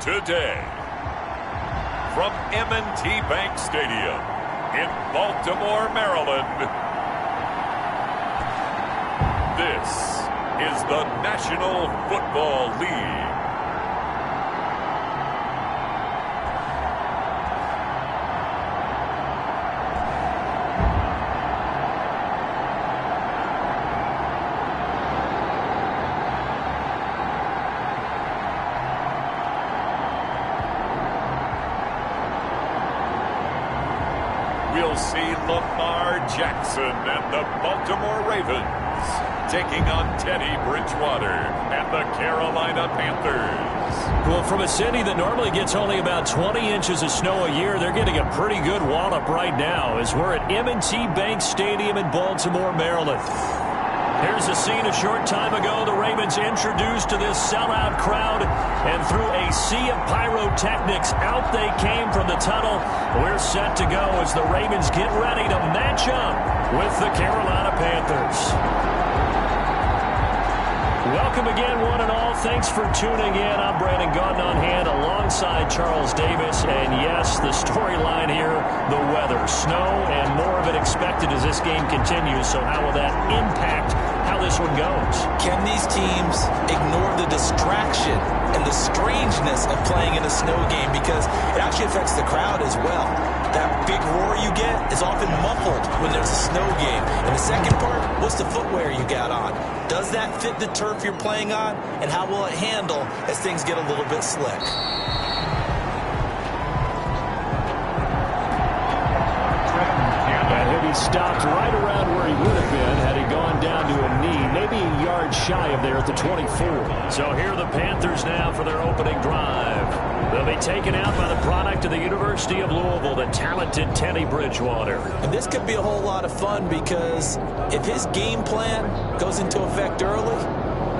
today. From M&T Bank Stadium in Baltimore, Maryland, this is the National Football League. We'll see Lamar Jackson and the Baltimore Ravens taking on Teddy Bridgewater and the Carolina Panthers. Well, from a city that normally gets only about 20 inches of snow a year, they're getting a pretty good wallop right now as we're at M&T Bank Stadium in Baltimore, Maryland. Here's a scene a short time ago. The Ravens introduced to this sellout crowd, and through a sea of pyrotechnics, out they came from the tunnel. We're set to go as the Ravens get ready to match up with the Carolina Panthers. Welcome again, one and all. Thanks for tuning in. I'm Brandon Gaudin on hand alongside Charles Davis. And yes, the storyline here, the weather. Snow and more of it expected as this game continues. So how will that impact how this one goes? Can these teams ignore the distraction and the strangeness of playing in a snow game? Because it actually affects the crowd as well. That big roar you get is often muffled when there's a snow game. And the second part, what's the footwear you got on? Does that fit the turf you're playing on? And how will it handle as things get a little bit slick? And he stopped right around where he would have been had he gone down to a knee, maybe a yard shy of there at the 24. So here are the Panthers now for their opening drive. They'll be taken out by the product of the University of Louisville, the talented Teddy Bridgewater. And this could be a whole lot of fun because if his game plan goes into effect early,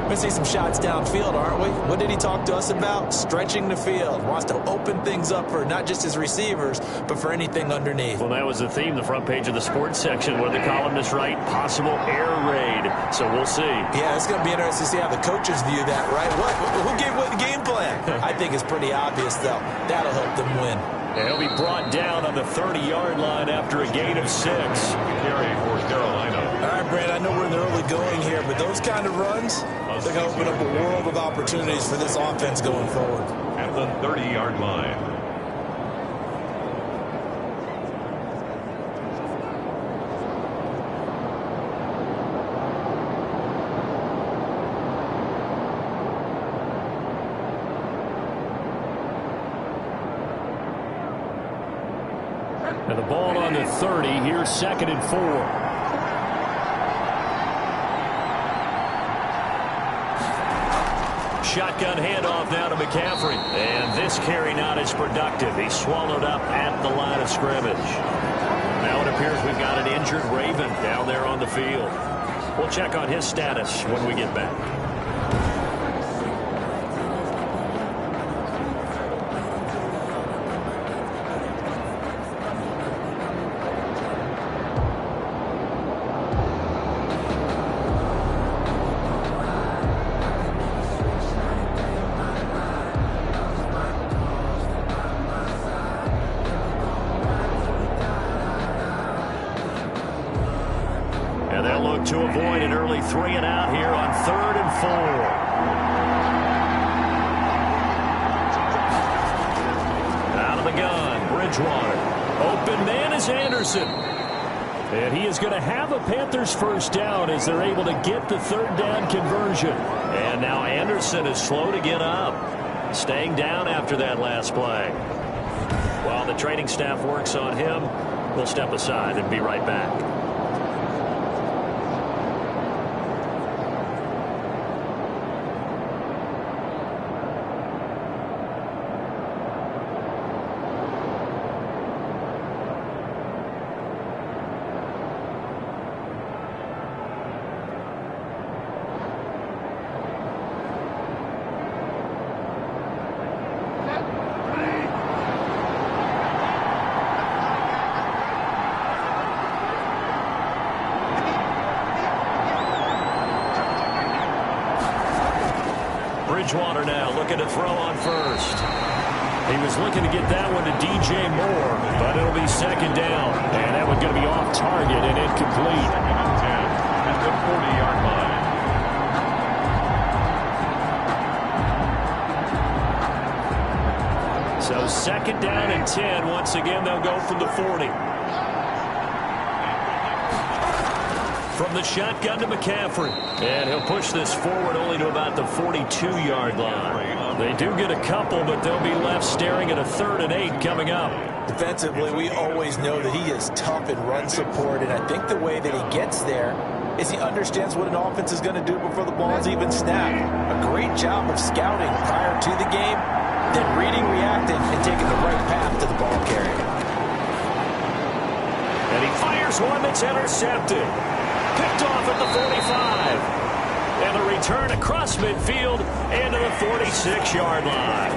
we're going to see some shots downfield, aren't we? What did he talk to us about? Stretching the field. Wants to open things up for not just his receivers, but for anything underneath. Well, that was the theme, the front page of the sports section. What did the columnists write? Possible air raid. So we'll see. Yeah, it's going to be interesting to see how the coaches view that, right? Who gave what the game plan? I think it's pretty obvious, though. That'll help them win. And he'll be brought down on the 30-yard line after a gain of 6. Carry for Carolina. All right, Brad, I know we're in the early going here, but those kind of runs, they're going to open up a world of opportunities for this offense going forward. At the 30-yard line. And the ball on the 30. Here's 2nd and 4. Shotgun handoff now to McCaffrey. And this carry not as productive. He's swallowed up at the line of scrimmage. Now it appears we've got an injured Raven down there on the field. We'll check on his status when we get back. To avoid an early 3 and out here on 3rd and 4. Out of the gun, Bridgewater. Open man is Anderson. And he is going to have a Panthers first down as they're able to get the 3rd down conversion. And now Anderson is slow to get up, staying down after that last play. While the training staff works on him, we'll step aside and be right back. Bridgewater now looking to throw on first. He was looking to get that one to DJ Moore, but it'll be second down. And that one's going to be off target and incomplete. Second and 10 at the 40-yard line. So second down and 10. Once again, they'll go from the 40. From the shotgun to McCaffrey. And he'll push this forward only to about the 42-yard line. They do get a couple, but they'll be left staring at a 3rd and 8 coming up. Defensively, we always know that he is tough in run support, and I think the way that he gets there is he understands what an offense is going to do before the ball's even snapped. A great job of scouting prior to the game, then reading, reacting, and taking the right path to the ball carrier. And he fires one that's intercepted. Picked off at the 45. And the return across midfield into the 46-yard line.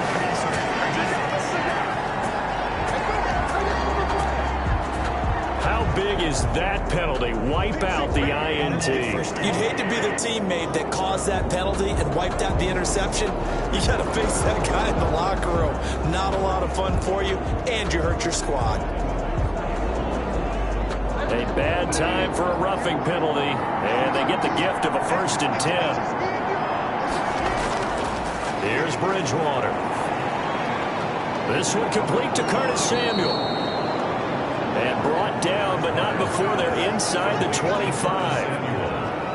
How big is that penalty? Wipe out the INT. You'd hate to be the teammate that caused that penalty and wiped out the interception. You got to face that guy in the locker room. Not a lot of fun for you, and you hurt your squad. A bad time for a roughing penalty, and they get the gift of a 1st and 10. Here's Bridgewater. This one complete to Curtis Samuel. And brought down, but not before they're inside the 25.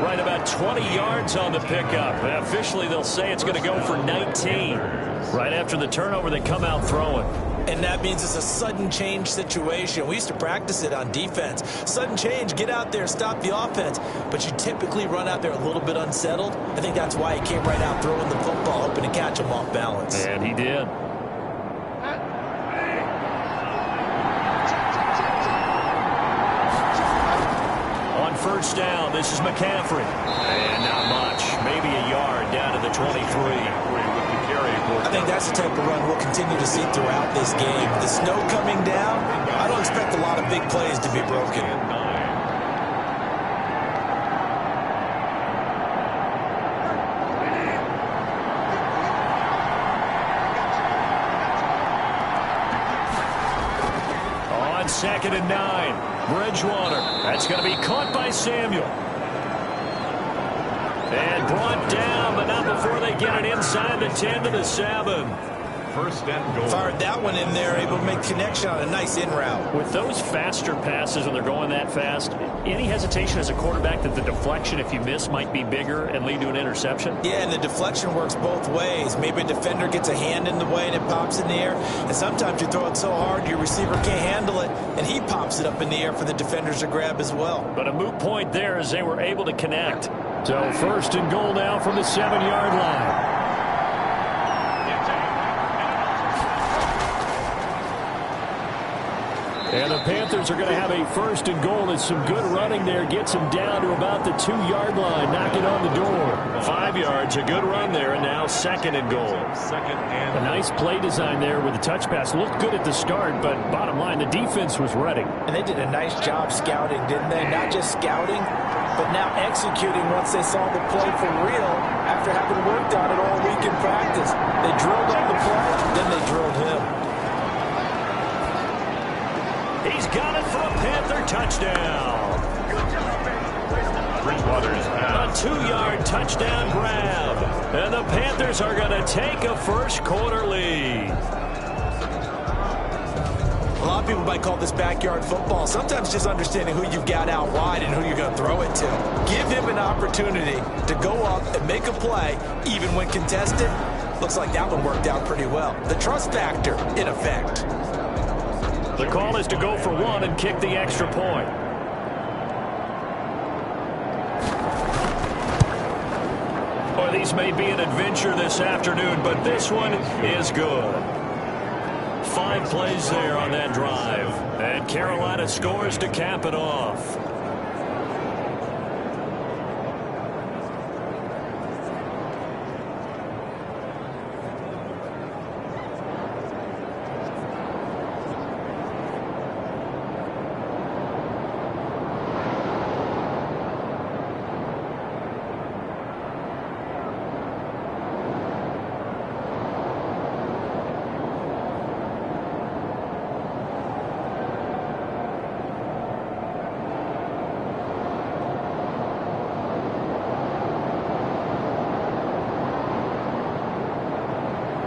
Right about 20 yards on the pickup. Officially, they'll say it's going to go for 19. Right after the turnover, they come out throwing. And that means it's a sudden change situation. We used to practice it on defense. Sudden change, get out there, stop the offense. But you typically run out there a little bit unsettled. I think that's why he came right out throwing the football, hoping to catch him off balance. And he did. On first down, this is McCaffrey. And not much. Maybe a yard down to the 23. I think that's the type of run we'll continue to see throughout this game. The snow coming down, I don't expect a lot of big plays to be broken. On 2nd and 9, Bridgewater. That's going to be caught by Samuel. And brought down, but not before they get it inside the 10 to the 7. 1st and goal. Fired that one in there, able to make connection on a nice in route. With those faster passes when they're going that fast, any hesitation as a quarterback that the deflection, if you miss, might be bigger and lead to an interception? Yeah, and the deflection works both ways. Maybe a defender gets a hand in the way and it pops in the air. And sometimes you throw it so hard your receiver can't handle it, and he pops it up in the air for the defenders to grab as well. But a moot point there as they were able to connect. So 1st and goal now from the 7-yard line. And the Panthers are going to have a 1st and goal. It's some good running there. Gets him down to about the 2-yard line. Knock it on the door. 5 yards, a good run there, and now 2nd and goal. A nice play design there with the touch pass. Looked good at the start, but bottom line, the defense was ready. And they did a nice job scouting, didn't they? Not just scouting, but now executing once they saw the play for real after having worked on it all week in practice. They drilled on the play, then they drilled him. He's got it for a Panther touchdown. Bridgewater's pass. A 2-yard touchdown grab. And the Panthers are going to take a first-quarter lead. A lot of people might call this backyard football. Sometimes just understanding who you've got out wide and who you're going to throw it to. Give him an opportunity to go up and make a play, even when contested. Looks like that one worked out pretty well. The trust factor in effect. The call is to go for 1 and kick the extra point. Boy, these may be an adventure this afternoon, but this one is good. 5 plays there on that drive. And Carolina scores to cap it off.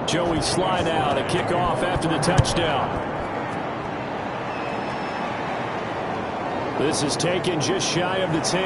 Joey slide out, a kickoff after the touchdown. This is taken just shy of the 10.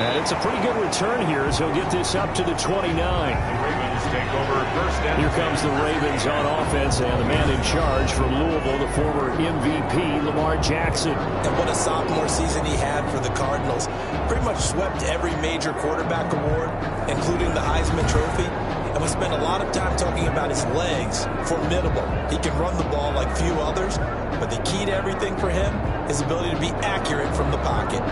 And it's a pretty good return here as he'll get this up to the 29. The Ravens take over first and Here comes the Ravens on offense, and the man in charge from Louisville, the former MVP, Lamar Jackson. And what a sophomore season he had for the Cardinals. Pretty much swept every major quarterback award, including the Heisman Trophy. And we spent a lot of time talking about his legs. Formidable. He can run the ball like few others, but the key to everything for him is his ability to be accurate from the pocket.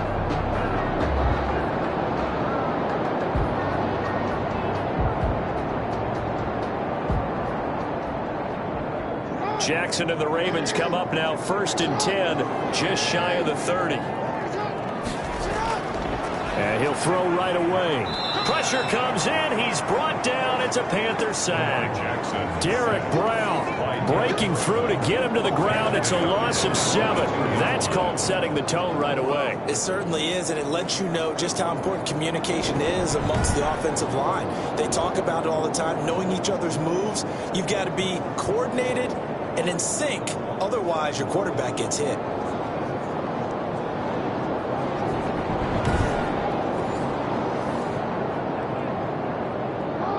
Jackson and the Ravens come up now first and 10, just shy of the 30. And he'll throw right away. Pressure comes in. He's brought down. It's a Panther sack. Derek Brown breaking through to get him to the ground. It's a loss of 7. That's called setting the tone right away. It certainly is, and it lets you know just how important communication is amongst the offensive line. They talk about it all the time, knowing each other's moves. You've got to be coordinated and in sync. Otherwise, your quarterback gets hit.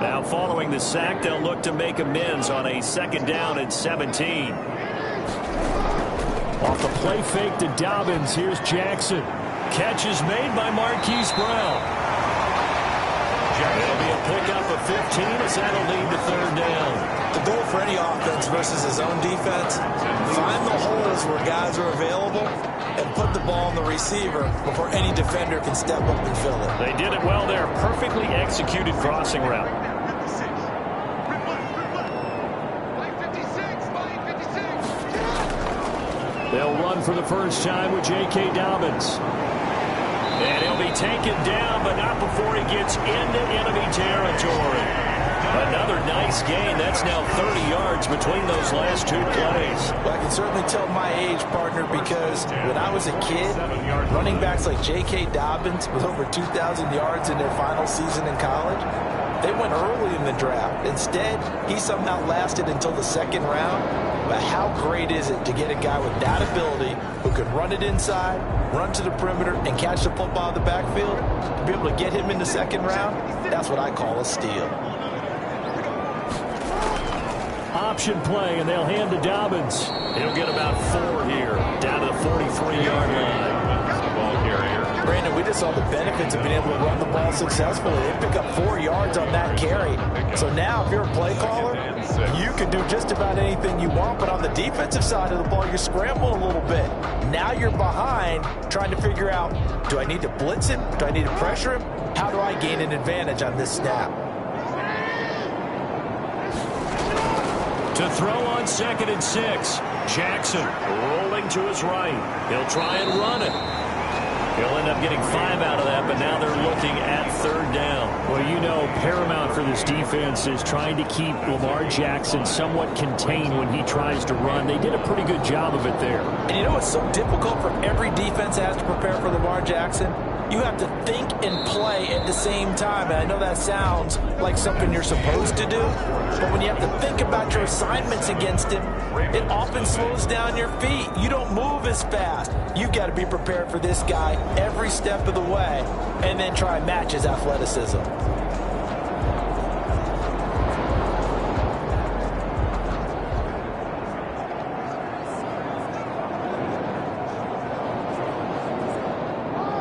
Now following the sack, they'll look to make amends on a 2nd down and 17. Off the play fake to Dobbins, here's Jackson. Catch is made by Marquise Brown. It'll be a pickup of 15 as that'll lead to 3rd down. The goal for any offense versus his own defense, find the holes where guys are available and put the ball on the receiver before any defender can step up and fill it. They did it well there. Perfectly executed crossing route. They'll run for the first time with J.K. Dobbins. And he'll be taken down, but not before he gets into enemy territory. Another nice gain. That's now 30 yards between those last 2 plays. Well, I can certainly tell my age, partner, because when I was a kid, running backs like J.K. Dobbins with over 2,000 yards in their final season in college, they went early in the draft. Instead, he somehow lasted until the 2nd round. But how great is it to get a guy with that ability who can run it inside, run to the perimeter, and catch the football out of the backfield? To be able to get him in the 2nd round, that's what I call a steal. Option play, and they'll hand to Dobbins. He'll get about 4 here, down to the 43-yard line. Brandon, we just saw the benefits of being able to run the ball successfully. They pick up 4 yards on that carry. So now, if you're a play caller, you can do just about anything you want. But on the defensive side of the ball, you're scrambling a little bit. Now you're behind, trying to figure out, do I need to blitz him? Do I need to pressure him? How do I gain an advantage on this snap? To throw on 2nd and 6. Jackson rolling to his right. He'll try and run it. He'll end up getting 5 out of that, but now they're looking at 3rd down. Well, you know, paramount for this defense is trying to keep Lamar Jackson somewhat contained when he tries to run. They did a pretty good job of it there. And you know what's so difficult for every defense has to prepare for Lamar Jackson? You have to think and play at the same time. And I know that sounds like something you're supposed to do, but when you have to think about your assignments against him, it often slows down your feet. You don't move as fast. You've got to be prepared for this guy every step of the way and then try and match his athleticism.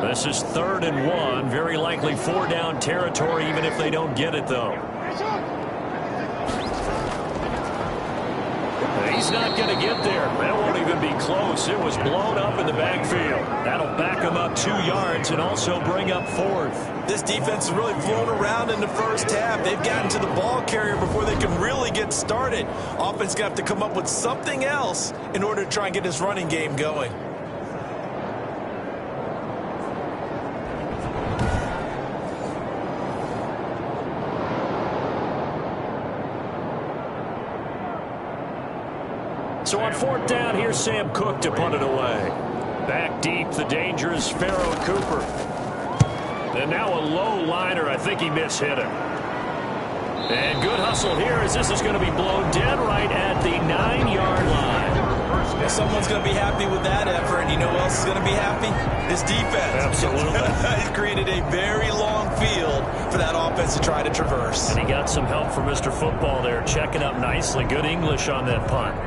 This is 3rd and 1. Very likely 4-down territory, even if they don't get it, though. He's not going to get there. That won't even be close. It was blown up in the backfield. That'll back him up 2 yards and also bring up 4th. This defense has really flown around in the first half. They've gotten to the ball carrier before they can really get started. Offense going to have to come up with something else in order to try and get this running game going. So on 4th down, here's Sam Cook to punt it away. Back deep, the dangerous Pharaoh Cooper. And now a low liner. I think he mishit him. And good hustle here as this is going to be blown dead right at the 9-yard line. Well, someone's going to be happy with that effort, and you know who else is going to be happy? This defense. Absolutely. He's created a very long field for that offense to try to traverse. And he got some help from Mr. Football there, checking up nicely. Good English on that punt.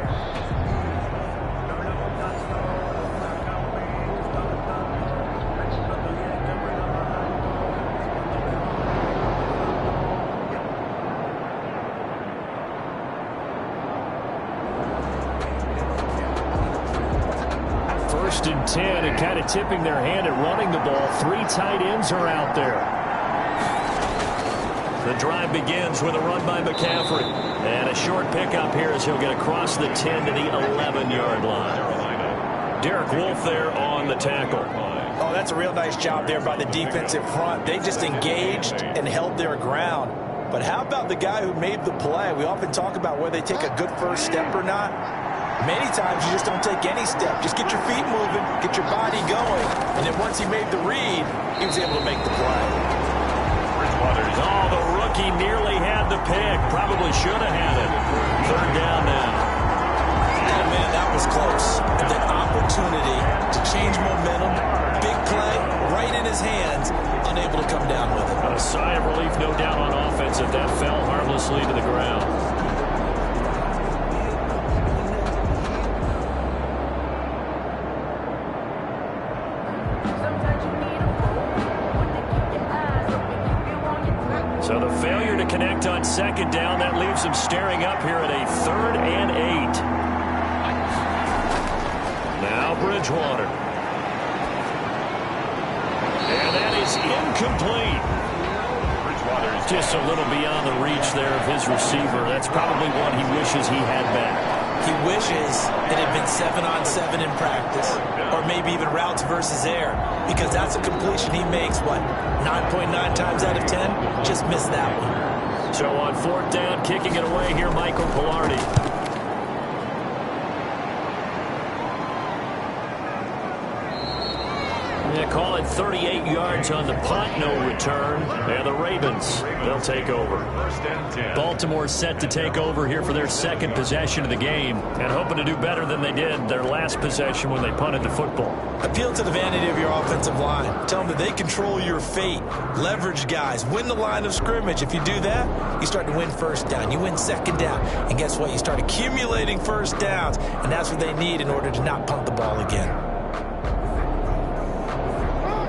First and 10, and kind of tipping their hand at running the ball. 3 tight ends are out there. The drive begins with a run by McCaffrey. And a short pickup here as he'll get across the 10 to the 11-yard line. Derek Wolfe there on the tackle. Oh, that's a real nice job there by the defensive front. They just engaged and held their ground. But how about the guy who made the play? We often talk about whether they take a good first step or not. Many times you just don't take any step. Just get your feet moving, get your body going, and then once he made the read, he was able to make the play. Oh, the rookie nearly had the pick. Probably should have had it. 3rd down now. Oh, man, that was close. And that opportunity to change momentum, big play, right in his hands, unable to come down with it. A sigh of relief, no doubt, on offense if that fell harmlessly to the ground. So the failure to connect on 2nd down, that leaves them staring up here at a 3rd and 8. Now Bridgewater. And that is incomplete. Bridgewater is just a little beyond the reach there of his receiver. That's probably one he wishes he had back. He wishes it had been 7-on-7 in practice, or maybe even routes versus air, because that's a completion he makes, what, 9.9 times out of 10? Just missed that one. So on 4th down, kicking it away here, Michael Pilardi. Yeah, call it 38 yards on the punt, no return. And the Ravens, they'll take over. Baltimore set to take over here for their 2nd possession of the game, and hoping to do better than they did their last possession when they punted the football. Appeal to the vanity of your offensive line. Tell them that they control your fate. Leverage guys. Win the line of scrimmage. If you do that, you start to win 1st down. You win 2nd down. And guess what? You start accumulating 1st downs, and that's what they need in order to not punt the ball again.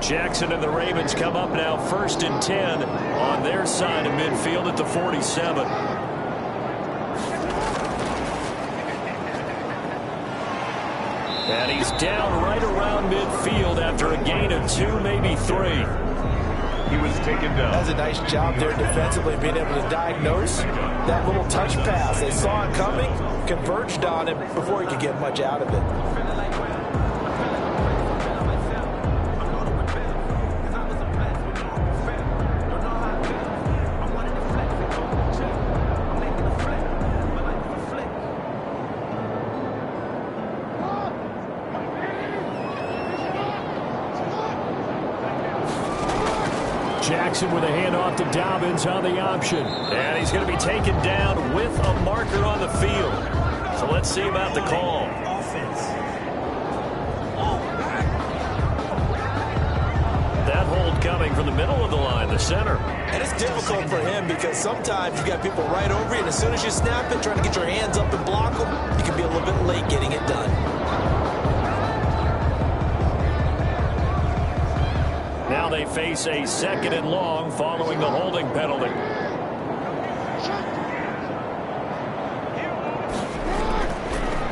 Jackson and the Ravens come up now 1st and 10 on their side of midfield at the 47. And he's down right around midfield after a gain of 2, maybe 3. He was taken down. That's a nice job there defensively, being able to diagnose that little touch pass. They saw it coming, converged on it before he could get much out of it. Jackson with a handoff to Dobbins on the option. And he's going to be taken down with a marker on the field. So let's see about the call. That hold coming from the middle of the line, the center. And it's difficult for him because sometimes you got people right over you, and as soon as you snap it, trying to get your hands up and block them, you can be a little bit late getting it done. Now they face a 2nd and long following the holding penalty.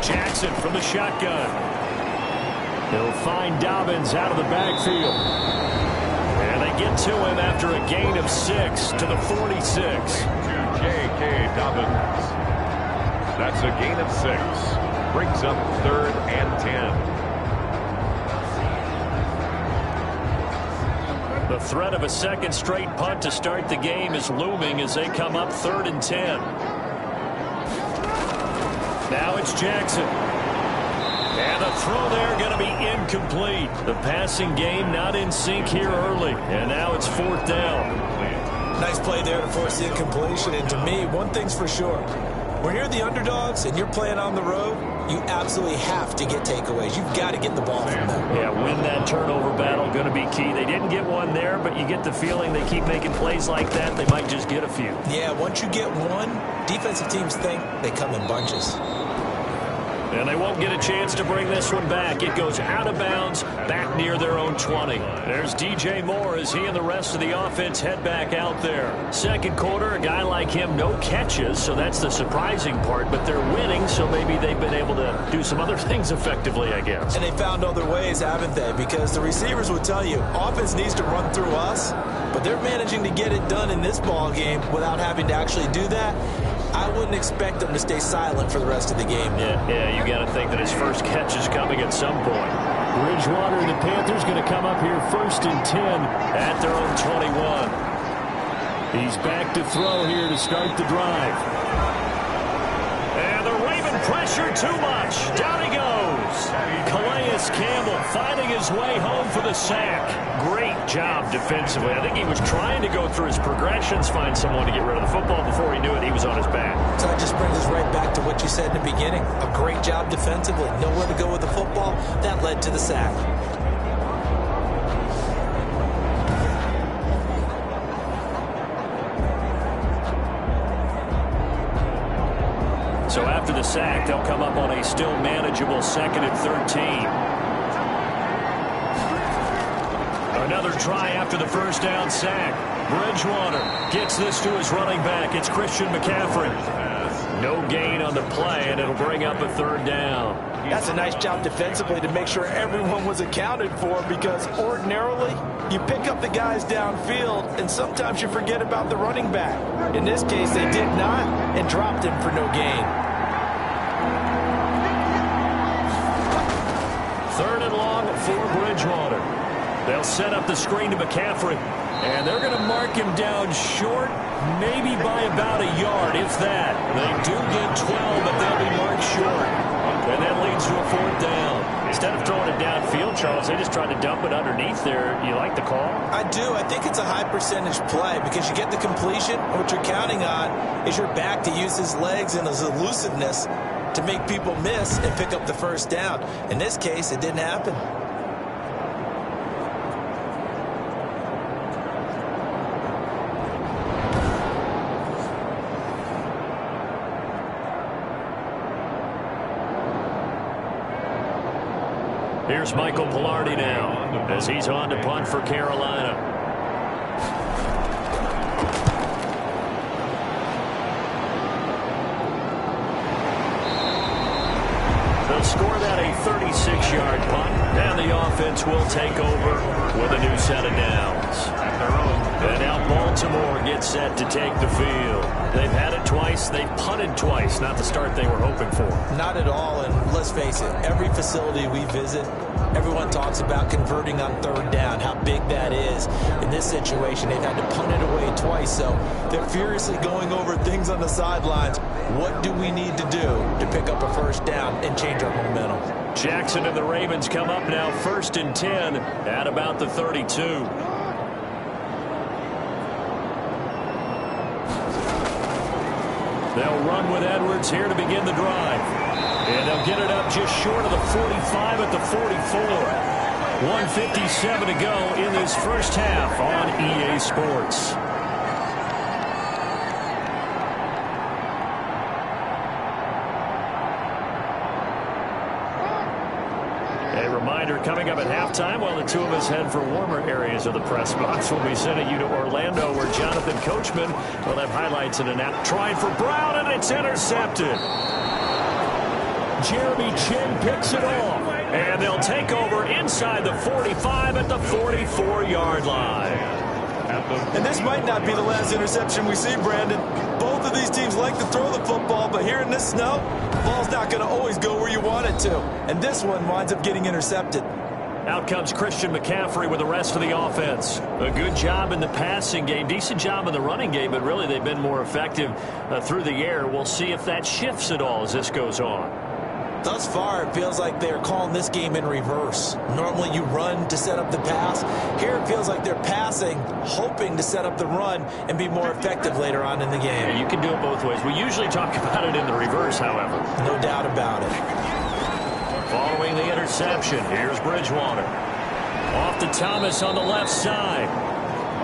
Jackson from the shotgun. He'll find Dobbins out of the backfield. And they get to him after a gain of 6 to the 46. J.K. Dobbins. That's a gain of 6. Brings up 3rd and 10. The threat of a 2nd straight punt to start the game is looming as they come up 3rd and 10. Now it's Jackson. And the throw there going to be incomplete. The passing game not in sync here early. And now it's 4th down. Nice play there to force the incompletion. And to me, one thing's for sure. When you're the underdogs and you're playing on the road, you absolutely have to get takeaways. You've got to get the ball from them. Yeah, win that turnover battle, going to be key. They didn't get one there, but you get the feeling they keep making plays like that, they might just get a few. Yeah, once you get one, defensive teams think they come in bunches. And they won't get a chance to bring this one back. It goes out of bounds, back near their own 20. There's DJ Moore as he and the rest of the offense head back out there. Second quarter, a guy like him, no catches, so that's the surprising part. But they're winning, so maybe they've been able to do some other things effectively, I guess. And they found other ways, haven't they? Because the receivers would tell you, offense needs to run through us, but they're managing to get it done in this ball game without having to actually do that. I wouldn't expect them to stay silent for the rest of the game. Yeah, you got to think that his first catch is coming at some point. Bridgewater and the Panthers going to come up here 1st and 10 at their own 21. He's back to throw here to start the drive. And the Raven pressure too much. Down he goes. Calais Campbell finding his way home for the sack. Great job defensively. I think he was trying to go through his progressions, find someone to get rid of the football. Before he knew it, he was on his back. So that just brings us right back to what you said in the beginning. A great job defensively. Nowhere to go with the football. That led to the sack. So after the sack, they'll come up on a still manageable 2nd and 13. Another try after the first down sack. Bridgewater gets this to his running back. It's Christian McCaffrey. No gain on the play, and it'll bring up a 3rd down. That's a nice job defensively to make sure everyone was accounted for, because ordinarily you pick up the guys downfield and sometimes you forget about the running back. In this case, they did not and dropped him for no gain. 3rd and long for Bridgewater. They'll set up the screen to McCaffrey, and they're going to mark him down short, maybe by about a yard, if that. They do get 12, but they'll be marked short. And that leads to a 4th down. Instead of throwing it downfield, Charles, they just tried to dump it underneath there. You like the call? I do. I think it's a high percentage play because you get the completion. What you're counting on is your back to use his legs and his elusiveness to make people miss and pick up the 1st down. In this case, it didn't happen. Here's Michael Pilardi now as he's on to punt for Carolina. They'll score that a 36-yard punt, and the offense will take over with a new set of downs. And now Baltimore gets set to take the field. They've had it twice. They've punted twice. Not the start they were hoping for. Not at all, and let's face it, every facility we visit, everyone talks about converting on 3rd down, how big that is. In this situation, they've had to punt it away twice, so they're furiously going over things on the sidelines. What do we need to do to pick up a 1st down and change our momentum? Jackson and the Ravens come up now 1st and 10 at about the 32. They'll run with Edwards here to begin the drive. And they'll get it up just short of the 45 at the 44. 1:57 to go in this first half on EA Sports. A reminder coming up at halftime while the two of us head for warmer areas of the press box. We'll be sending you to Orlando where Jonathan Coachman will have highlights in an app. Trying for Brown, and it's intercepted. Jeremy Chin picks it off. And they'll take over inside the 45 at the 44-yard line. And this might not be the last interception we see, Brandon. Both of these teams like to throw the football, but here in this snow, the ball's not going to always go where you want it to. And this one winds up getting intercepted. Out comes Christian McCaffrey with the rest of the offense. A good job in the passing game, decent job in the running game, but really they've been more effective through the air. We'll see if that shifts at all as this goes on. Thus far, it feels like they're calling this game in reverse. Normally you run to set up the pass. Here it feels like they're passing, hoping to set up the run and be more effective later on in the game. Yeah, you can do it both ways. We usually talk about it in the reverse, however. No doubt about it. Following the interception, here's Bridgewater. Off to Thomas on the left side.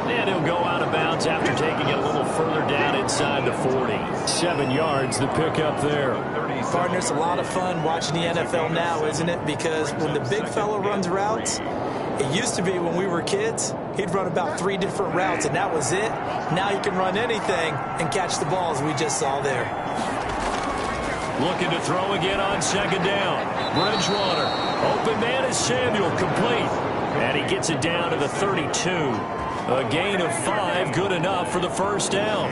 And he'll go out of bounds after taking it a little further down inside the 40. 7 yards, the pickup there. Partners, a lot of fun watching the NFL now, isn't it? Because when the big fella runs routes, it used to be when we were kids, he'd run about 3 different routes, and that was it. Now he can run anything and catch the ball, as we just saw there. Looking to throw again on second down. Bridgewater. Open man is Samuel, complete. And he gets it down to the 32. A gain of 5, good enough for the first down.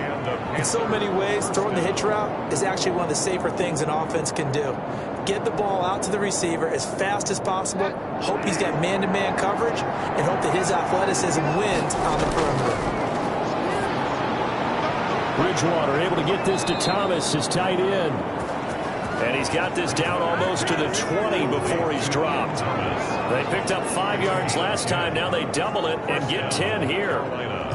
In so many ways, throwing the hitch route is actually one of the safer things an offense can do. Get the ball out to the receiver as fast as possible, hope he's got man-to-man coverage, and hope that his athleticism wins on the perimeter. Bridgewater able to get this to Thomas, his tight end. And he's got this down almost to the 20 before he's dropped. They picked up 5 yards last time. Now they double it and get 10 here.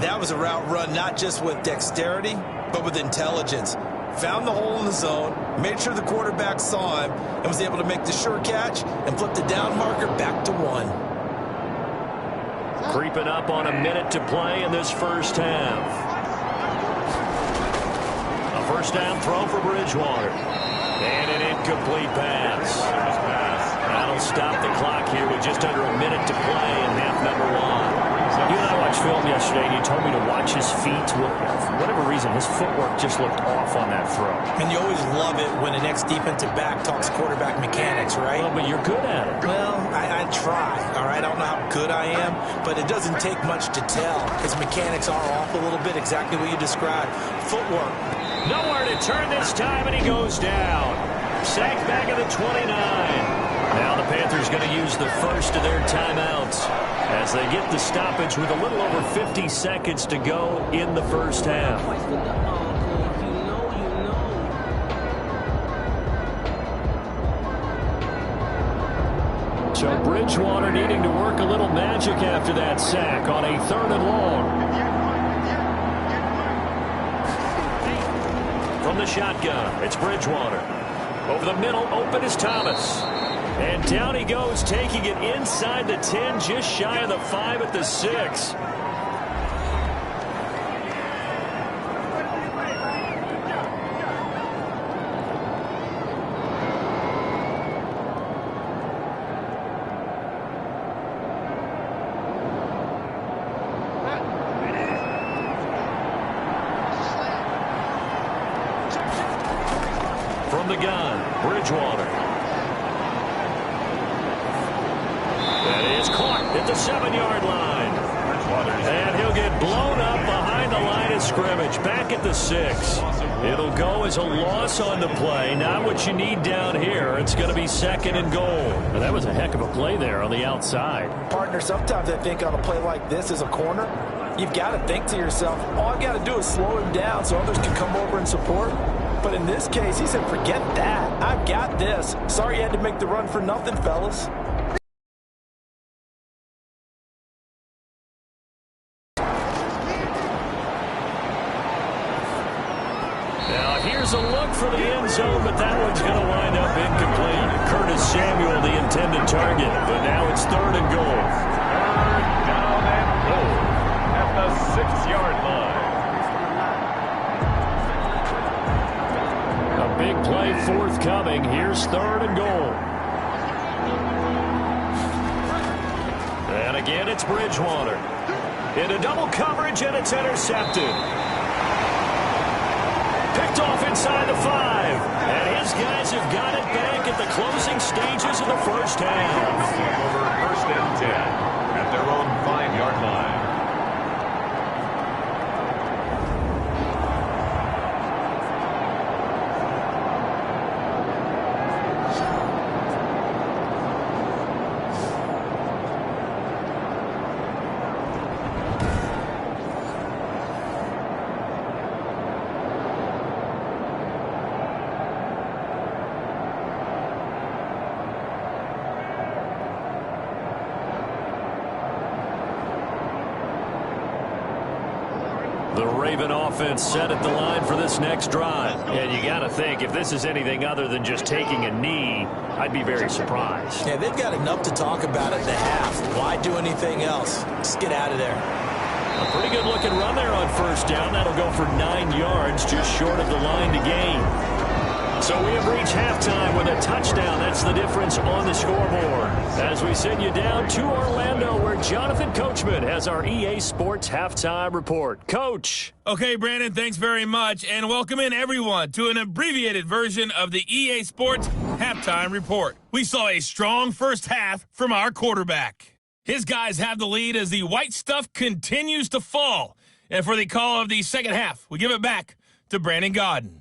That was a route run not just with dexterity, but with intelligence. Found the hole in the zone, made sure the quarterback saw him, and was able to make the sure catch and flip the down marker back to 1. Creeping up on a minute to play in this first half. A first down throw for Bridgewater. And an incomplete pass. That'll stop the clock here with just under a minute to play in half number 1. You and I watched film yesterday, and you told me to watch his feet. For whatever reason, his footwork just looked off on that throw. And you always love it when the next defensive back talks quarterback mechanics, right? Well, but you're good at it. Well, I try, all right? I don't know how good I am, but it doesn't take much to tell. His mechanics are off a little bit, exactly what you described. Footwork. Nowhere to turn this time, and he goes down. Sacked back at the 29. Now the Panthers going to use the first of their timeouts as they get the stoppage with a little over 50 seconds to go in the first half. So Bridgewater needing to work a little magic after that sack on a 3rd and long. From the shotgun, it's Bridgewater. Over the middle, open is Thomas. And down he goes, taking it inside the 10, just shy of the 5 at the 6. From the gun, Bridgewater. That is caught at the 7-yard line. And he'll get blown up behind the line of scrimmage, back at the 6. It'll go as a loss on the play. Not what you need down here. It's going to be 2nd and goal. Well, that was a heck of a play there on the outside. Partner, sometimes I think on a play like this as a corner, you've got to think to yourself, all I've got to do is slow him down so others can come over and support. But in this case, he said, forget that. I've got this. Sorry you had to make the run for nothing, fellas. Now here's a look for the end zone, but that one's going to wind up incomplete. Curtis Samuel, the intended target, but now it's 3rd and goal. 3rd down and goal at the 6-yard line. Big play forthcoming. Here's 3rd and goal. And again, it's Bridgewater. Into double coverage, and it's intercepted. Picked off inside the 5. And his guys have got it back at the closing stages of the first half. Over 1st and 10 at their own 5-yard line. The Raven offense set at the line for this next drive. And you got to think, if this is anything other than just taking a knee, I'd be very surprised. Yeah, they've got enough to talk about in the half. Why do anything else? Just get out of there. A pretty good-looking run there on first down. That'll go for 9 yards, just short of the line to gain. So we have reached halftime with a touchdown. That's the difference on the scoreboard. As we send you down to Orlando, where Jonathan Coachman has our EA Sports Halftime Report. Coach. Okay, Brandon, thanks very much. And welcome in, everyone, to an abbreviated version of the EA Sports Halftime Report. We saw a strong first half from our quarterback. His guys have the lead as the white stuff continues to fall. And for the call of the second half, we give it back to Brandon Godden.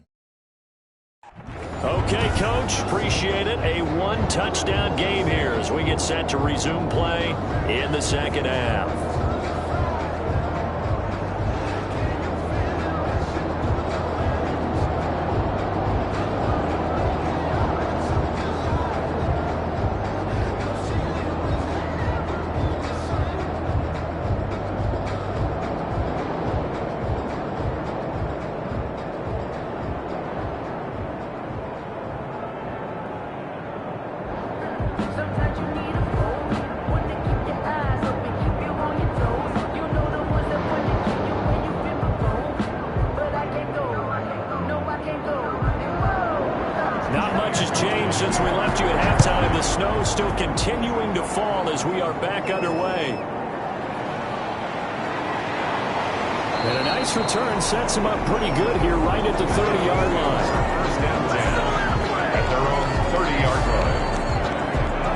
Okay, Coach, appreciate it. A one-touchdown game here as we get set to resume play in the second half. Since we left you at halftime, the snow still continuing to fall as we are back underway. And a nice return sets them up pretty good here right at the 30-yard line. First down 10 at their own 30-yard line.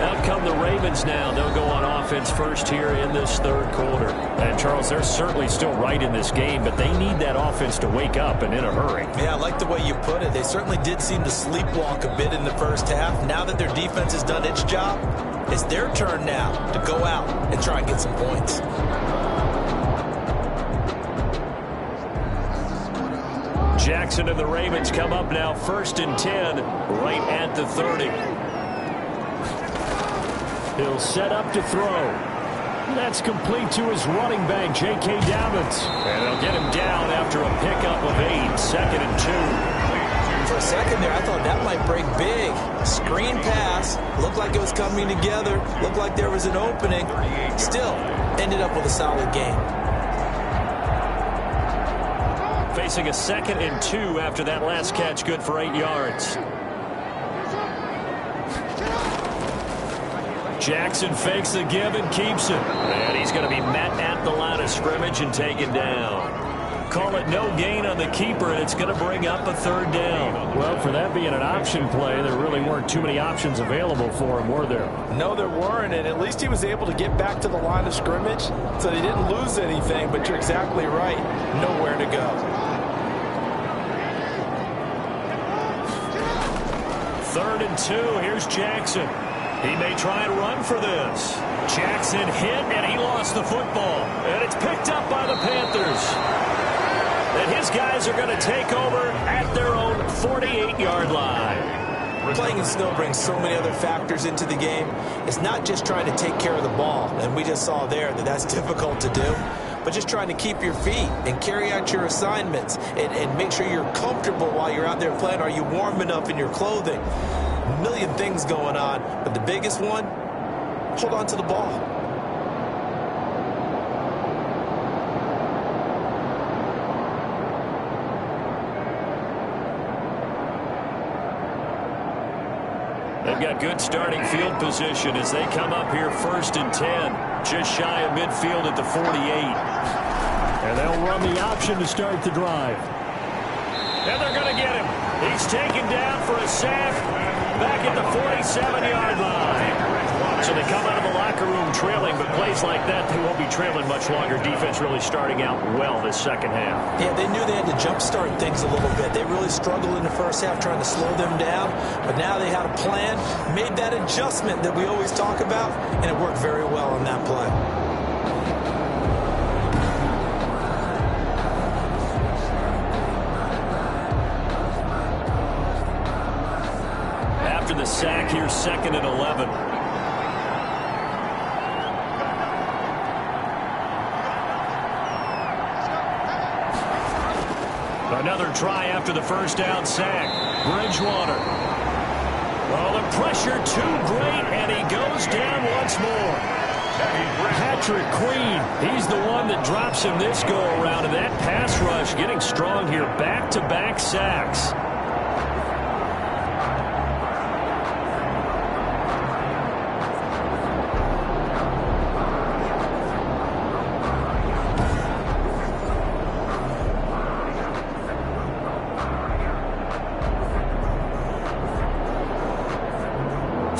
Out come the Ravens now. They'll go on offense first here in this third quarter. And, Charles, they're certainly still right in this game, but they need that offense to wake up and in a hurry. Yeah, I like the way you put it. They certainly did seem to sleepwalk a bit in the first half. Now that their defense has done its job, it's their turn now to go out and try and get some points. Jackson and the Ravens come up now first and 10 right at the 30. He'll set up to throw. That's complete to his running back, J.K. Dobbins. And they'll get him down after a pickup of 8, second and 2. For a second there, I thought that might break big. Screen pass. Looked like it was coming together. Looked like there was an opening. Still, ended up with a solid game. Facing a second and 2 after that last catch, good for 8 yards. Jackson fakes the give and keeps it. And he's going to be met at the line of scrimmage and taken down. Call it no gain on the keeper, and it's going to bring up a third down. Well, for that being an option play, there really weren't too many options available for him, were there? No, there weren't, and at least he was able to get back to the line of scrimmage, so they didn't lose anything, but you're exactly right. Nowhere to go. Third and 2, here's Jackson. He may try and run for this. Jackson hit, and he lost the football. And it's picked up by the Panthers. And his guys are going to take over at their own 48-yard line. Playing in snow brings so many other factors into the game. It's not just trying to take care of the ball, and we just saw there that that's difficult to do, but just trying to keep your feet and carry out your assignments and make sure you're comfortable while you're out there playing. Are you warm enough in your clothing? A million things going on, but the biggest one, hold on to the ball. They've got good starting field position as they come up here first and 10, just shy of midfield at the 48. And they'll run the option to start the drive. And they're going to get him. He's taken down for a sack back at the 47-yard line. So they come out of the locker room trailing, but plays like that, they won't be trailing much longer. Defense really starting out well this second half. Yeah, they knew they had to jumpstart things a little bit. They really struggled in the first half trying to slow them down, but now they had a plan, made that adjustment that we always talk about, and it worked very well on that play. After the sack, here's second and 11. Another try after the first down sack. Bridgewater. Well, the pressure too great, and he goes down once more. Patrick Queen, he's the one that drops him this go-around, and that pass rush getting strong here. Back-to-back sacks.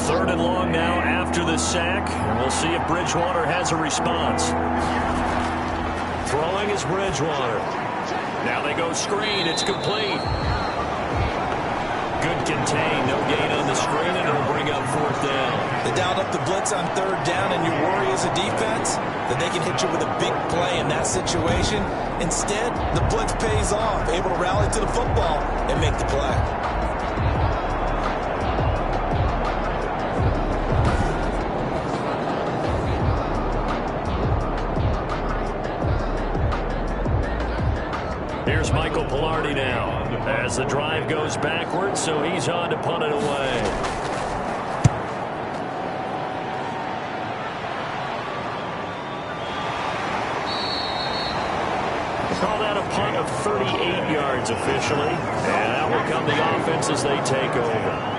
Third and long now after the sack, and we'll see if Bridgewater has a response. Throwing is Bridgewater. Now they go screen. It's complete. Good contain. No gain on the screen, and it'll bring up fourth down. They dialed up the blitz on third down, and you worry as a defense that they can hit you with a big play in that situation. Instead, the blitz pays off, able to rally to the football and make the play. Here's Michael Pilardi now as the drive goes backwards, so he's on to punt it away. Call that a punt of 38 yards officially, and out will come the offense as they take over.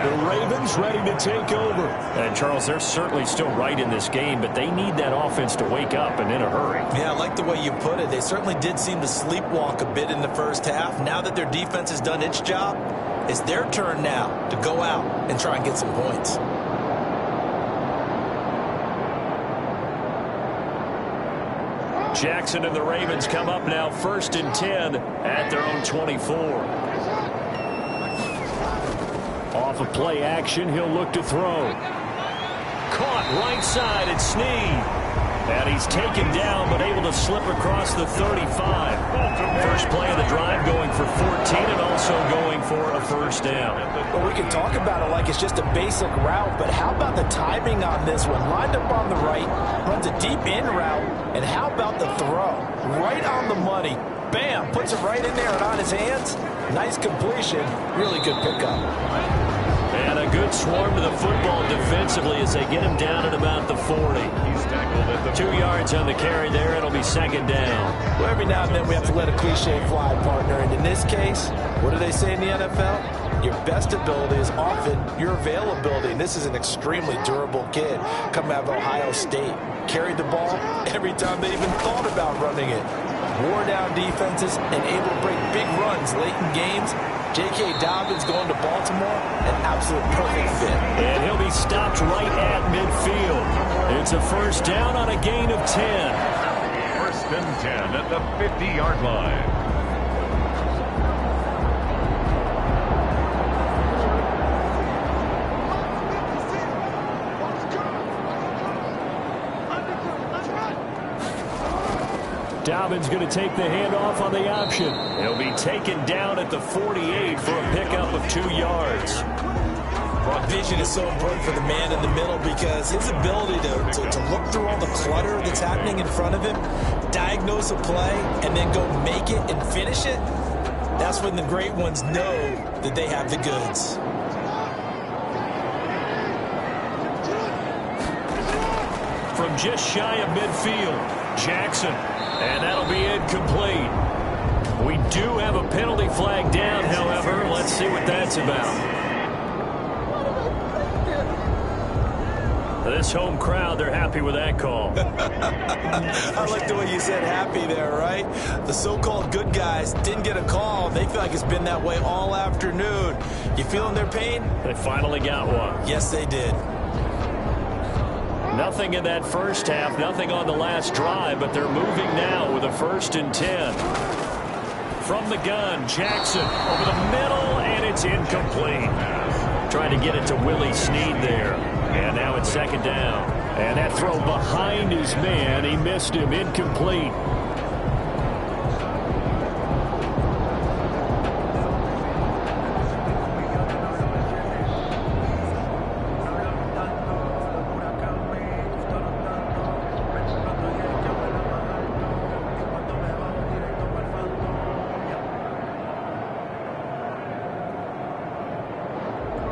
The Ravens ready to take over. And, Charles, they're certainly still right in this game, but they need that offense to wake up and in a hurry. Yeah, I like the way you put it. They certainly did seem to sleepwalk a bit in the first half. Now that their defense has done its job, it's their turn now to go out and try and get some points. Jackson and the Ravens come up now 1st and 10 at their own 24. Off of play action, he'll look to throw. Caught right side, it's Snead. And he's taken down, but able to slip across the 35. First play of the drive going for 14 and also going for a first down. Well, we can talk about it like it's just a basic route, but how about the timing on this one? Lined up on the right, runs a deep in route, and how about the throw? Right on the money. Bam, puts it right in there and on his hands. Nice completion. Really good pickup. And a good swarm to the football defensively as they get him down at about the 40. He's tackled at the 2 yards on the carry there. It'll be second down. Well, every now and then we have to let a cliche fly, partner. And in this case, what do they say in the NFL? Your best ability is often your availability. And this is an extremely durable kid coming out of Ohio State. Carried the ball every time they even thought about running it. Wore down defenses and able to break big runs late in games. J.K. Dobbins going to Baltimore, an absolute perfect fit. And he'll be stopped right at midfield. It's a first down on a gain of 10. 1st and 10 at the 50-yard line. Dobbins going to take the handoff on the option. He'll be taken down at the 48 for a pickup of 2 yards. Vision is so important for the man in the middle because his ability to look through all the clutter that's happening in front of him, diagnose a play, and then go make it and finish it, that's when the great ones know that they have the goods. From just shy of midfield, Jackson. And that'll be incomplete. We do have a penalty flag down, however. Let's see what that's about. This home crowd, they're happy with that call. I like the way you said happy there, right? The so-called good guys didn't get a call. They feel like it's been that way all afternoon. You feeling their pain? They finally got one. Yes, they did. Nothing in that first half, nothing on the last drive, but they're moving now with a 1st and 10. From the gun, Jackson over the middle, and it's incomplete. Trying to get it to Willie Snead there. And now it's second down. And that throw behind his man, he missed him, incomplete.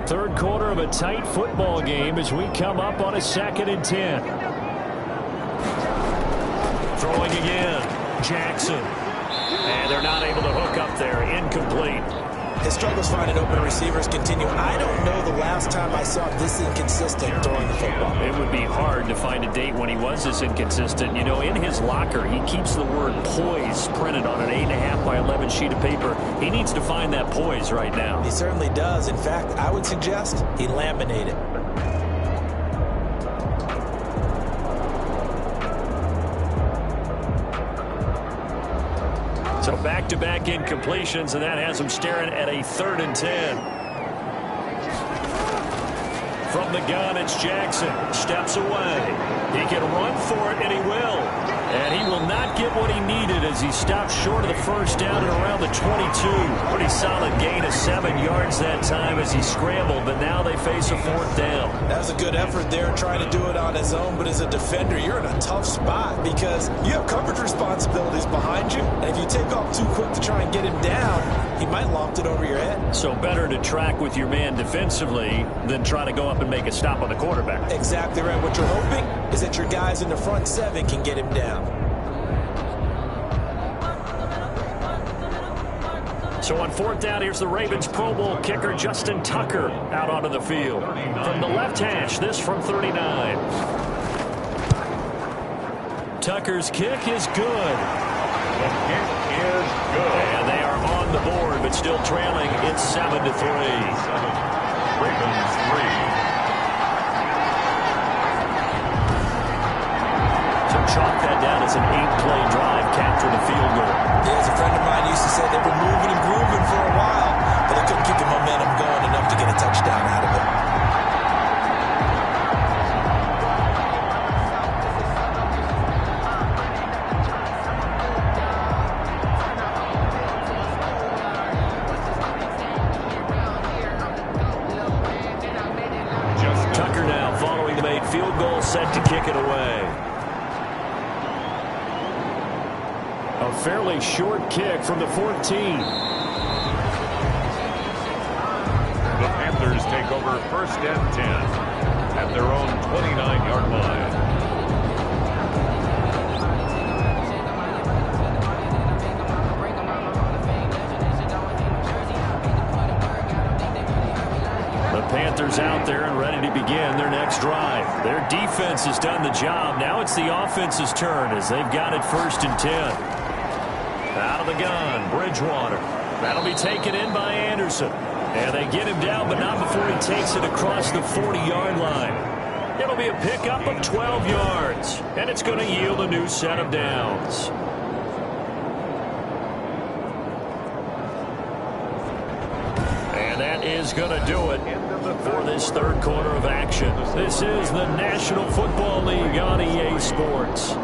Third quarter of a tight football game as we come up on a 2nd and 10. Throwing again. Jackson. And they're not able to hook up there. Incomplete. His struggles finding open receivers continue. I don't know the last time I saw this inconsistent throwing the football. It would be hard to find a date when he was this inconsistent. You know, in his locker, he keeps the word poise printed on an 8.5 by 11 sheet of paper. He needs to find that poise right now. He certainly does. In fact, I would suggest he laminate it. So back-to-back incompletions, and that has him staring at a 3rd and 10. From the gun, it's Jackson. Steps away. He can run for it, and he will. And he will not get what he needed as he stops short of the first down at around the 22. Pretty solid gain of 7 yards that time as he scrambled, but now they face a 4th down. That was a good effort there trying to do it on his own, but as a defender, you're in a tough spot because you have coverage responsibilities behind you, and if you take off too quick to try and get him down, he might loft it over your head. So better to track with your man defensively than try to go up and make a stop on the quarterback. Exactly right. What you're hoping is that your guys in the front 7 can get him down. So on 4th down, here's the Ravens Pro Bowl kicker Justin Tucker out onto the field. From the left hash, this from 39. Tucker's kick is good. The kick is good. And they are on the board, but still trailing. It's 7-3. Ravens 3. So chalk that down as an 8-play drive, capture the field goal. Yeah, as a friend of mine used to say, they were moving and grooving for a while, but they couldn't keep the momentum going enough to get a touchdown out of it. Tucker now following the made field goal, set to kick it away. A fairly short kick from the 14. The Panthers take over 1st and 10 at their own 29-yard line. The Panthers out there and ready to begin their next drive. Their defense has done the job. Now it's the offense's turn as they've got it 1st and 10. Out of the gun, Bridgewater. That'll be taken in by Anderson. And they get him down, but not before he takes it across the 40-yard line. It'll be a pickup of 12 yards, and it's going to yield a new set of downs. And that is going to do it for this 3rd quarter of action. This is the National Football League on EA Sports.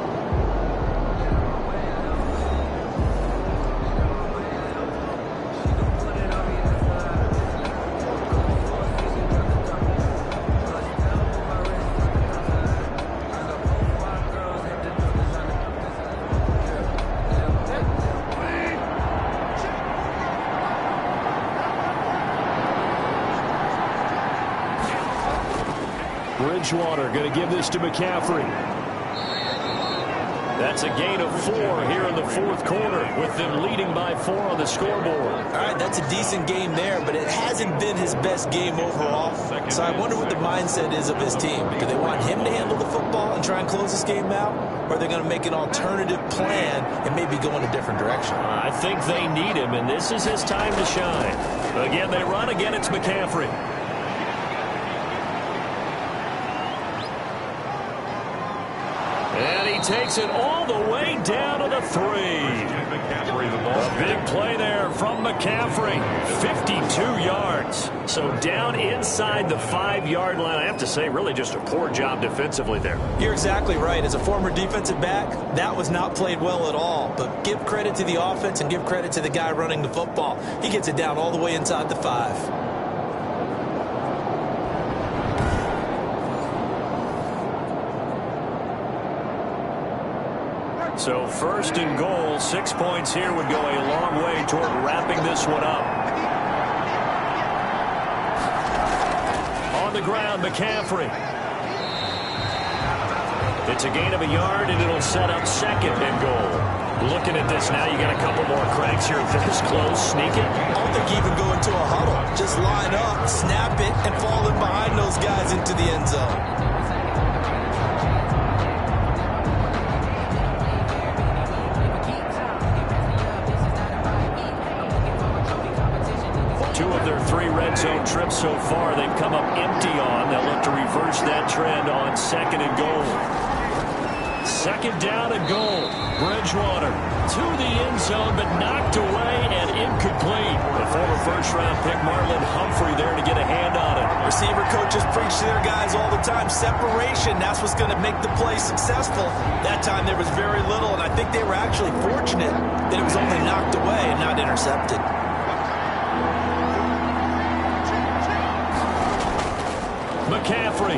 Bridgewater going to give this to McCaffrey. That's a gain of 4 here in the 4th quarter with them leading by 4 on the scoreboard. All right, that's a decent game there, but it hasn't been his best game overall. So I wonder what the mindset is of his team. Do they want him to handle the football and try and close this game out? Or are they going to make an alternative plan and maybe go in a different direction? I think they need him, and this is his time to shine. Again, they run. Again, it's McCaffrey. And he takes it all the way down to the 3. A big play there from McCaffrey. 52 yards. So down inside the 5-yard line. I have to say, really just a poor job defensively there. You're exactly right. As a former defensive back, that was not played well at all. But give credit to the offense and give credit to the guy running the football. He gets it down all the way inside the 5. So 1st and goal, 6 points here would go a long way toward wrapping this one up. the ground, McCaffrey. It's a gain of a yard, and it'll set up second and goal. Looking at this now, you got a couple more cranks here. This close, sneak it. I don't think even go into a huddle. Just line up, snap it, and fall in behind those guys into the end zone. Two of their 3 red zone trips so far, they've come up empty on. They'll look to reverse that trend on second and goal. Second down and goal. Bridgewater to the end zone, but knocked away and incomplete. The former first-round pick Marlon Humphrey there to get a hand on it. Receiver coaches preach to their guys all the time. Separation, that's what's going to make the play successful. That time there was very little, and I think they were actually fortunate that it was only knocked away and not intercepted. McCaffrey.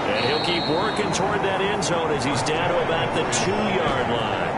And he'll keep working toward that end zone as he's down to about the 2-yard line.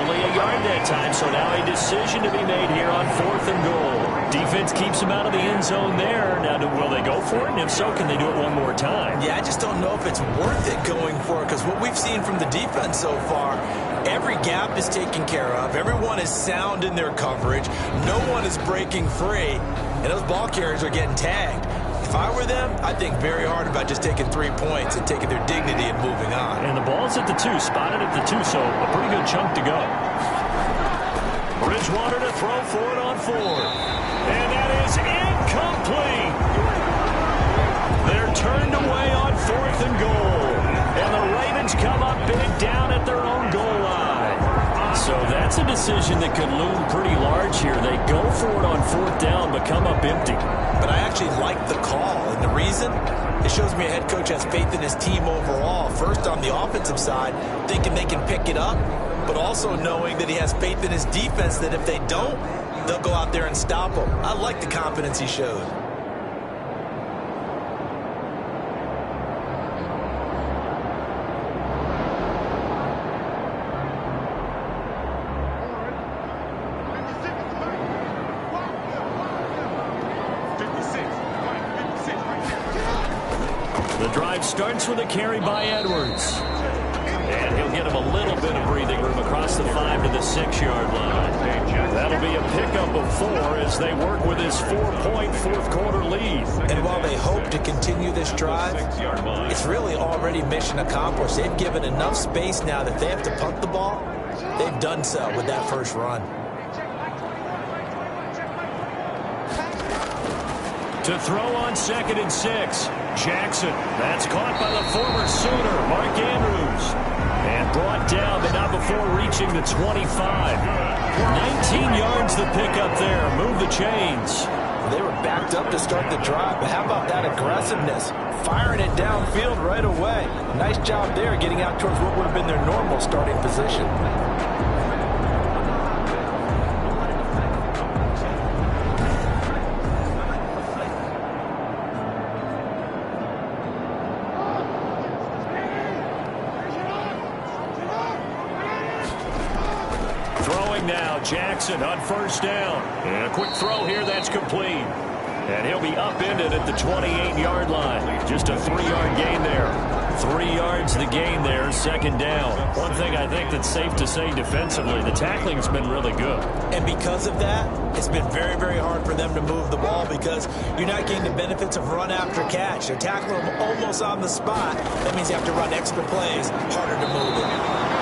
Only a yard that time, so now a decision to be made here on 4th and goal. Defense keeps him out of the end zone there. Now, will they go for it? And if so, can they do it one more time? Yeah, I just don't know if it's worth it going for it, because what we've seen from the defense so far, every gap is taken care of. Everyone is sound in their coverage. No one is breaking free, and those ball carriers are getting tagged. If I were them, I'd think very hard about just taking 3 points and taking their dignity and moving on. And the ball's at the 2, spotted at the 2, so a pretty good chunk to go. Bridgewater to throw for it on 4. And that is incomplete. They're turned away on 4th and goal. And the Ravens come up big down at their own goal line. So that's a decision that could loom pretty large here. They go for it on 4th down, but come up empty. But I actually like the call, and the reason? It shows me a head coach has faith in his team overall. First, on the offensive side, thinking they can pick it up, but also knowing that he has faith in his defense that if they don't, they'll go out there and stop them. I like the confidence he showed. Starts with a carry by Edwards. And he'll get him a little bit of breathing room across the 5 to the 6-yard line. That'll be a pickup of 4 as they work with his 4-point fourth-quarter lead. And while they hope to continue this drive, it's really already mission accomplished. They've given enough space now that they have to punt the ball. They've done so with that first run. To throw on 2nd and 6. Jackson. That's caught by the former Sooner, Mark Andrews. And brought down, but not before reaching the 25. 19 yards the pickup there. Move the chains. They were backed up to start the drive, but how about that aggressiveness? Firing it downfield right away. Nice job there getting out towards what would have been their normal starting position. Jackson on 1st down. And a quick throw here that's complete. And he'll be upended at the 28-yard line. Just a 3-yard gain there. 3 yards the gain there, 2nd down. One thing I think that's safe to say defensively, the tackling's been really good. And because of that, it's been very, very hard for them to move the ball because you're not getting the benefits of run after catch. They're tackling them almost on the spot. That means you have to run extra plays, harder to move it.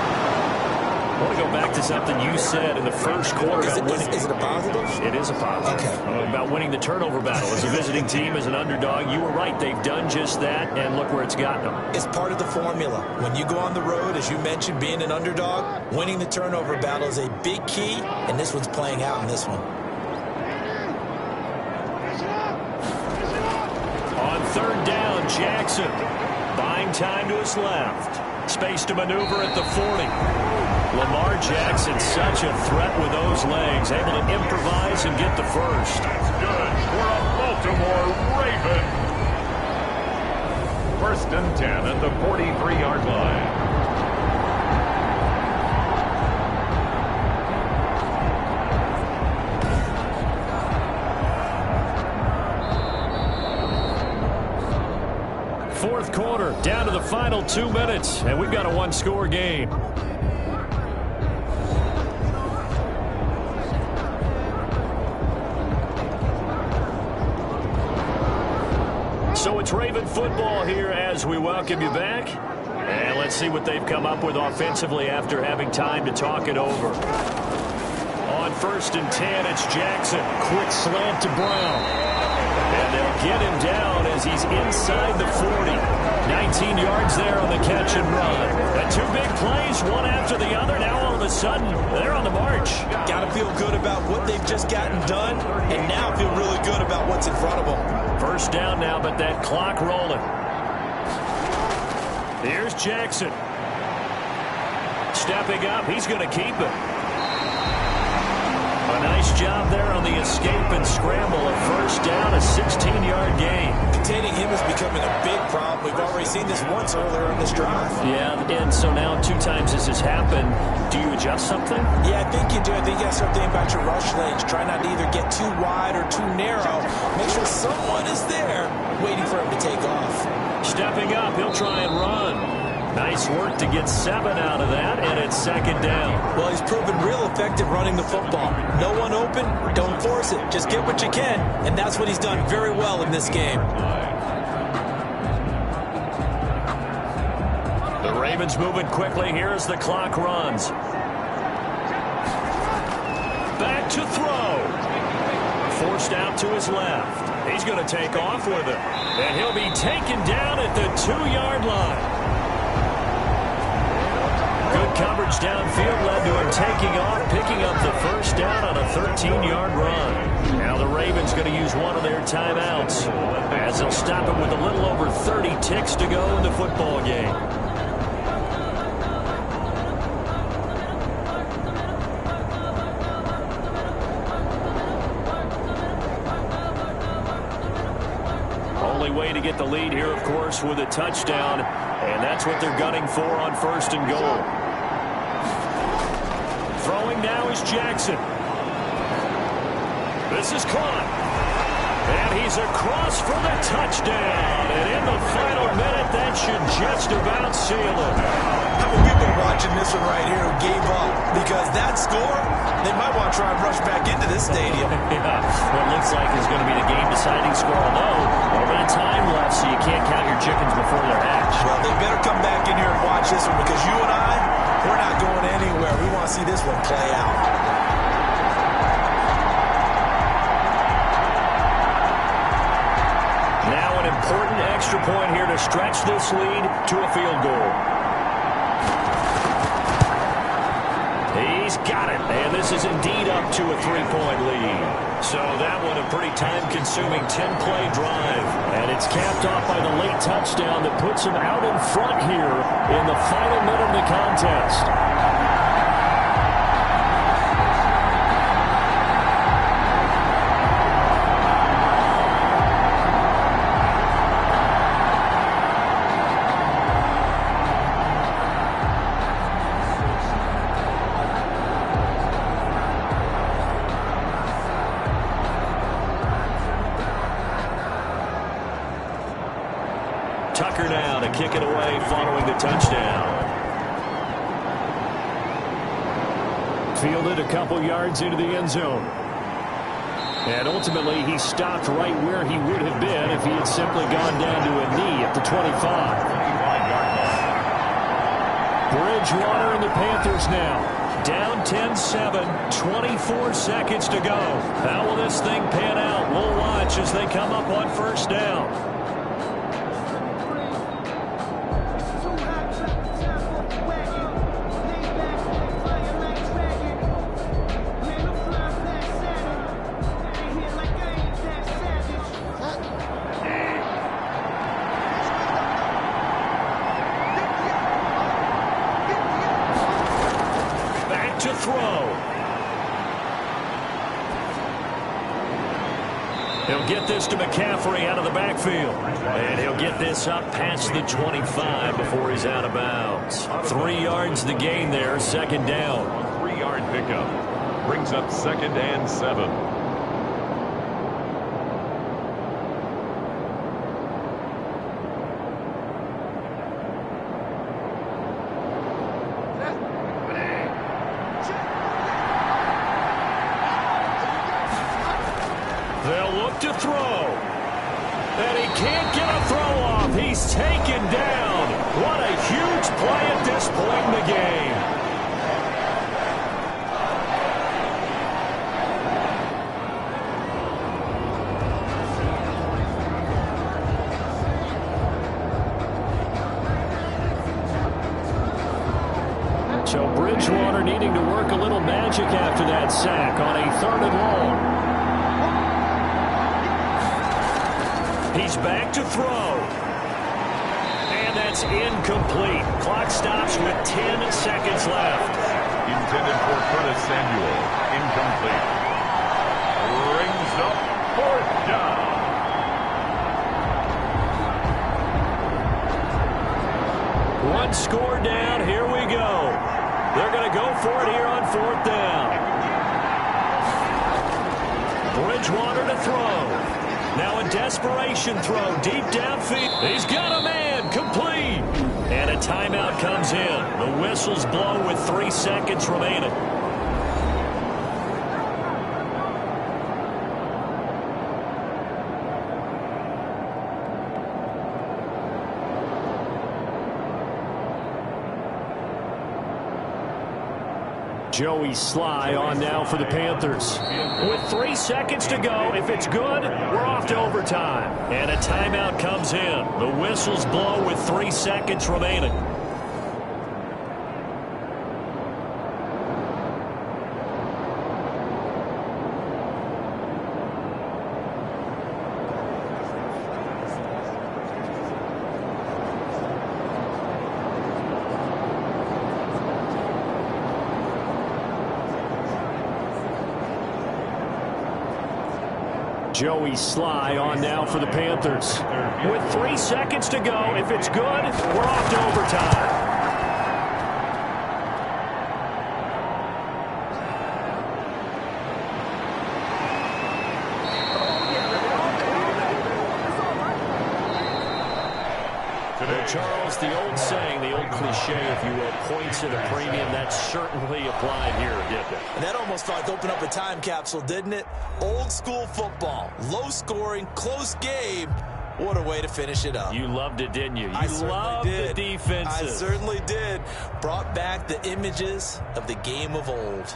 I want to go back to something you said in the first quarter. Is it a positive? It is a positive. Okay. About winning the turnover battle. As a visiting team, as an underdog, you were right. They've done just that, and look where it's gotten them. It's part of the formula. When you go on the road, as you mentioned, being an underdog, winning the turnover battle is a big key, and this one's playing out in this one. On 3rd down, Jackson buying time to his left. Space to maneuver at the 40. Lamar Jackson, such a threat with those legs, able to improvise and get the first. Good for a Baltimore Raven. 1st and 10 at the 43-yard line. fourth quarter, down to the final 2 minutes, and we've got a one-score game. So it's Raven football here as we welcome you back. And let's see what they've come up with offensively after having time to talk it over. On 1st and 10, it's Jackson. Quick slant to Brown. And they'll get him down as he's inside the 40. 19 yards there on the catch and run. And 2 big plays, one after the other. Now all of a sudden, they're on the march. Got to feel good about what they've just gotten done, and now feel really good about what's in front of them. First down now, but that clock rolling. Here's Jackson. Stepping up, he's going to keep it. A nice job there on the escape and scramble. A first down, a 16-yard gain. Containing him is becoming a big problem. We've already seen this once earlier in this drive. Yeah, and so now 2 times this has happened. Do you adjust something? Yeah, I think you do. I think you got to start thinking about your rush lanes. Try not to either get too wide or too narrow. Make sure someone is there waiting for him to take off. Stepping up, he'll try and run. Nice work to get 7 out of that, and it's second down. Well, he's proven real effective running the football. No one open, don't force it. Just get what you can, and that's what he's done very well in this game. The Ravens moving quickly here as the clock runs. Back to throw. Forced out to his left. He's going to take off with it, and he'll be taken down at the 2-yard line. Good coverage downfield led to him taking off, picking up the first down on a 13-yard run. Now the Ravens going to use one of their timeouts as they'll stop it with a little over 30 ticks to go in the football game. Only way to get the lead here, of course, with a touchdown, and that's what they're gunning for on 1st and goal. Throwing now is Jackson. This is caught. And he's across for the touchdown. And in the final minute, that should just about seal it. How many people watching this one right here who gave up? Because that score, they might want to try and rush back into this stadium. Yeah, what looks like is going to be the game-deciding score, although a little bit of time left, so you can't count your chickens before they're hatched. Well, they better come back in here and watch this one, because you and I, we're not going anywhere. We want to see this one play out. Now an important extra point here to stretch this lead to a field goal. He's got it, and this is indeed up to a 3-point lead. So that one a pretty time-consuming 10-play drive, and it's capped off by the late touchdown that puts him out in front here in the final minute of the contest. Tucker now to kick it away following the touchdown. Fielded a couple yards into the end zone. And ultimately, he stopped right where he would have been if he had simply gone down to a knee at the 25. Bridgewater and the Panthers now. Down 10-7, 24 seconds to go. How will this thing pan out? We'll watch as they come up on first down. To throw. He'll get this to McCaffrey out of the backfield. And he'll get this up past the 25 before he's out of bounds. 3 yards the gain there, second down. 3-yard pickup. Brings up 2nd and 7. out to throw. And he can't get a throw off. He's taken down. What a huge play at this point in the game. So Bridgewater needing to work a little magic after that sack on a 3rd and long. He's back to throw. And that's incomplete. Clock stops with 10 seconds left. Intended for Curtis Samuel. Incomplete. Brings up 4th down. One score down. Here we go. They're going to go for it here on 4th down. Bridgewater to throw. Now a desperation throw deep downfield. He's got a man. Complete. And a timeout comes in. The whistles blow with 3 seconds remaining. Joey Sly on now for the Panthers. With 3 seconds to go, if it's good, we're off to overtime. And a timeout comes in. The whistles blow with 3 seconds remaining. Joey Sly on now for the Panthers. With 3 seconds to go, if it's good, we're off to overtime. Charles, the old saying, the old cliche, if you will, points at a premium, that certainly applied here, didn't it? And that almost felt like opened up a time capsule, didn't it? Old school football, low scoring, close game. What a way to finish it up. You loved it, didn't you? I You loved the defenses. I certainly did. Brought back the images of the game of old.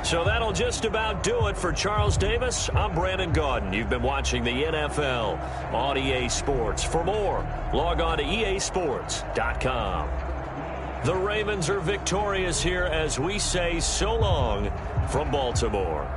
So that'll just about do it for Charles Davis. I'm Brandon Gaudin. You've been watching the NFL on EA Sports. For more, log on to easports.com. The Ravens are victorious here as we say so long from Baltimore.